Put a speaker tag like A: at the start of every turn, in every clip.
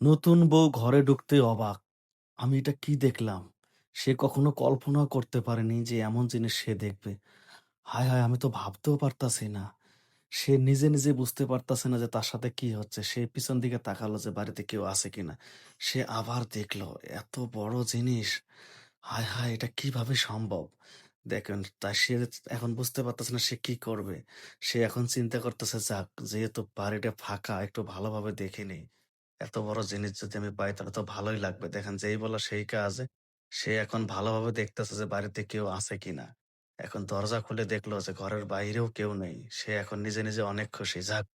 A: নতুন বউ ঘরে ঢুকতেই অবাক। আমি এটা কি দেখলাম? সে কখনো কল্পনাও করতে পারেনি যে এমন জিনিস সে দেখবে। হায়, হায়! আমি তো ভাবতেও পারতাছি না। সে নিজে, নিজে বুঝতে পারতাছে না যে তার সাথে কি হচ্ছে। সে পিছন দিকে তাকালো যে বাড়িতে কেউ আছে কিনা। সে আবার দেখলো এত বড় জিনিস। হায়, হায়! এটা কিভাবে সম্ভব? দেখেন সে এখন বুঝতে পারতেছে না সে কি করবে। সে এখন চিন্তা করতেছে যাক যেহেতু বাড়িটা ফাঁকা একটু ভালোভাবে দেখে নেই। এত বড় জিনিস যদি আমি পাই তাহলে তো ভালোই লাগবে। দেখেন যেই বলা সেই কাজ। সে এখন ভালোভাবে দেখতেছে যে বাড়িতে কেউ আছে কিনা। এখন দরজা খুলে দেখলো যে ঘরের বাইরেও কেউ নেই। সে এখন নিজে, নিজে অনেক খুশি। যাক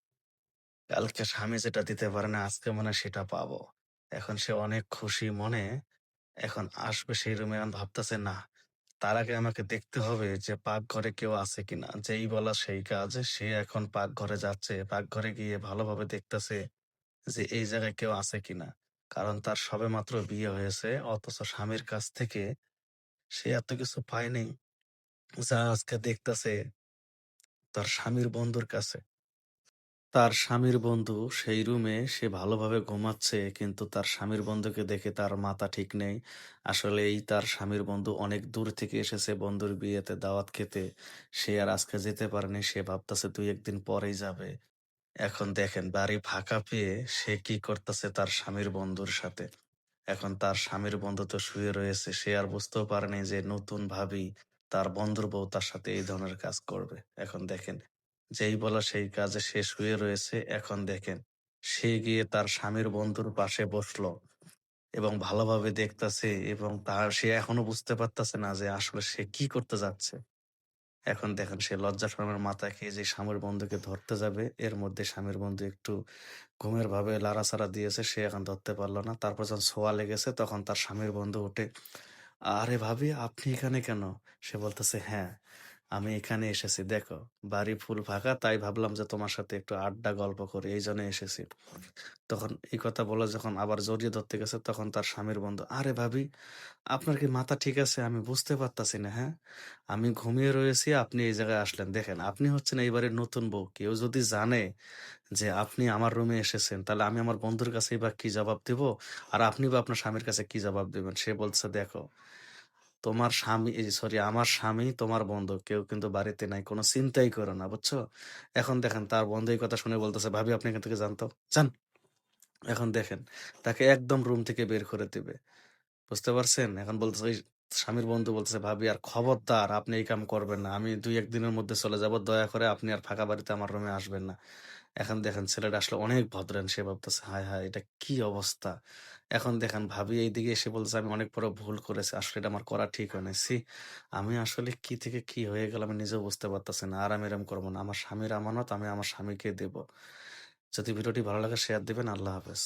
A: কালকে স্বামী যেটা দিতে পারে না আজকে মনে হয় সেটা পাবো। এখন সে অনেক খুশি মনে এখন আসবে সেই রুমে এখন ভাবতেছে না। তার আগে আমাকে দেখতে হবে যে পাকঘরে কেউ আছে কিনা। যেই বলা সেই কাজ। সে এখন পাকঘরে যাচ্ছে। পাকঘরে গিয়ে ভালোভাবে দেখতেছে যে এই জায়গায় কেউ আছে কিনা। কারণ তার সবেমাত্র বিয়ে হয়েছে অথচ স্বামীর কাছ থেকে সে এত কিছু পায়নি। যা আজকে দেখতেছে তার স্বামীর বন্ধুর কাছে। তার স্বামীর বন্ধু সেই রুমে সে ভালোভাবে ঘুমাচ্ছে কিন্তু তার স্বামীর বন্ধুকে দেখে তার মাথা ঠিক নেই। আসলে এই তার স্বামীর বন্ধু অনেক দূর থেকে এসেছে বন্ধুর বিয়েতে দাওয়াত খেতে। সে আর আজকে যেতে পারেনি। সে ভাবতেছে ২-১ দিন পরেই যাবে। এখন দেখেন বাড়ি ফাঁকা পেয়ে সে কি করতেছে তার স্বামীর বন্ধুর সাথে। এখন তার স্বামীর বন্ধু তো শুয়ে রয়েছে। সে আর বুঝতেও পারেনি যে নতুন ভাবি তার বন্ধুর বউ তার সাথে এই ধরনের কাজ করবে। এখন দেখেন, যেই বলা সেই কাজে সে শুয়ে রয়েছে। এখন দেখেন, সে গিয়ে তার স্বামীর বন্ধুর পাশে বসলো এবং ভালোভাবে দেখতাছে এবং সে এখনো বুঝতে পারতাছে না যে আসলে সে কি করতে যাচ্ছে। এখন দেখেন সে লজ্জা শরমের মাথা খেয়ে যে স্বামীর বন্ধুকে ধরতে যাবে, এর মধ্যে স্বামীর বন্ধু একটু ঘুমের ভাবে লাড়াচাড়া দিয়েছে, সে এখন ধরতে পারল না। তারপর যখন ছোঁয়া লেগেছে তখন তার স্বামীর বন্ধু উঠে, "আরে ভাবি আপনি এখানে কেন?" সে বলতেছে, "হ্যাঁ, আমি এখানে এসেছি। দেখো বাড়ি ফুল ফাঁকা তাই ভাবলাম যে তোমার সাথে একটু আড্ডা গল্প করি এইজন্য এসেছি।" তখন এই কথা বলে যখন আবার জড়িয়ে ধরতে গেছে তখন তার স্বামীর বন্ধু, "আরে ভাবি আপনার কি মাথা ঠিক আছে? আমি বুঝতে পারতাছি না, হ্যাঁ? আমি ঘুমিয়ে রয়েছি, আপনি এই জায়গায় আসলেন। দেখেন, আপনি হচ্ছেন এই বাড়ির নতুন বউ। কেউ যদি জানে যে আপনি আমার রুমে এসেছেন, তাহলে আমি আমার বন্ধুর কাছেই বা কি জবাব দিব? আর আপনি বা আপনার স্বামীর কাছে কি জবাব দিবেন?" সে বলছে, "দেখো, তোমার স্বামী সরি আমার স্বামী তোমার বন্ধু। কেউ কিন্তু বাড়িতে নাই। কোন চিন্তাই করো না, বুঝছো?" এখন দেখেন তার বন্ধু এই কথা শুনে বলতেছে, "ভাবি আপনি এখান থেকে যান তো, যান।" এখন দেখেন তাকে একদম রুম থেকে বের করে দিবে। বুঝতে পারছেন? এখন বলতেছে ওই স্বামীর বন্ধু বলতেছে, "ভাবি আর খবরদার আপনি এই কাম করবেন না। আমি ২-১ দিনের মধ্যে চলে যাব। দয়া করে আপনি আর ফাঁকা বাড়িতে আমার রুমে আসবেন না।" এখন দেখেন ছেলেটা আসলে অনেক ভদ্রান। সে ভাবতেছে, "হায়, হায়! এটা কি অবস্থা?" এখন দেখেন ভাবি এইদিকে এসে বলতেছে, "আমি অনেক বড় ভুল করেছি। আসলে এটা আমার করা ঠিক হয় নাই। ছি! আমি আসলে কি থেকে কি হয়ে গেলাম আমি নিজেও বুঝতে পারতেছি না। আর আমি এরকম করব না। আমার স্বামীর আমানত আমি আমার স্বামীকে দেব।" যদি ভিডিওটি ভালো লাগে শেয়ার দিবেন। আল্লাহ হাফেজ।